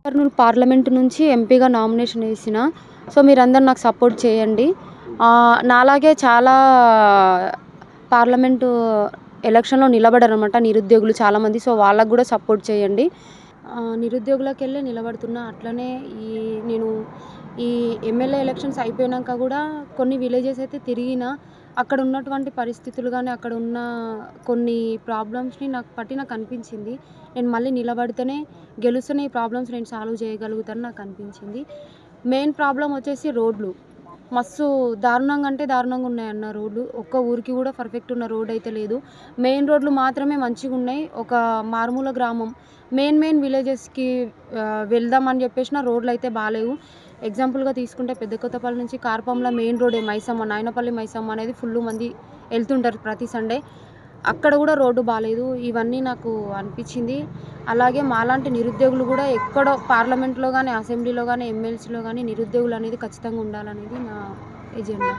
Kurnool parliament నుంచి ఎంపీగా nomination వేసిన. సో మీరందరూ నాకు సపోర్ట్ చేయండి. నాలాగే చాలా పార్లమెంటు ఎలక్షన్‌లో నిలబడారనమాట నిరుద్యోగులు చాలామంది. సో వాళ్ళకి కూడా సపోర్ట్ చేయండి. నిరుద్యోగులకెళ్ళే నిలబడుతున్నా. అట్లనే నేను ఈ ఎమ్మెల్యే ఎలక్షన్స్ అయిపోయినాక కూడా కొన్ని విలేజెస్ అయితే తిరిగినా. అక్కడ ఉన్నటువంటి పరిస్థితులు గానీ, అక్కడ ఉన్న కొన్ని ప్రాబ్లమ్స్‌ని నాకు అనిపించింది. నేను మళ్ళీ నిలబడితేనే గెలుస్తేనే ఈ ప్రాబ్లమ్స్ నేను సాల్వ్ చేయగలుగుతాను నాకు అనిపించింది. మెయిన్ ప్రాబ్లమ్ వచ్చేసి రోడ్లు. మస్తు దారుణంగా అంటే దారుణంగా ఉన్నాయన్న రోడ్లు. ఒక్క ఊరికి కూడా పర్ఫెక్ట్ ఉన్న రోడ్ అయితే లేదు. మెయిన్ రోడ్లు మాత్రమే మంచిగున్నాయి. ఒక మారుమూల గ్రామం మెయిన్ విలేజెస్‌కి వెళ్దామని చెప్పేసిన రోడ్లు అయితే బాలేవు. ఎగ్జాంపుల్‌గా తీసుకుంటే పెద్ద కొత్తపల్లి నుంచి కార్పంల మెయిన్ రోడ్డే మైసమ్మ, నాయనపల్లి మైసమ్మ అనేది ఫుల్ మంది వెళ్తుంటారు ప్రతి సండే. అక్కడ కూడా రోడ్డు బాలేదు. ఇవన్నీ నాకు అనిపించింది. అలాగే మాలాంటి నిరుద్యోగులు కూడా ఎక్కడో పార్లమెంట్‌లో గానీ, అసెంబ్లీలో గానీ, ఎమ్మెల్సీలో గానీ నిరుద్యోగులు అనేది ఖచ్చితంగా ఉండాలనేది నా ఎజెండా.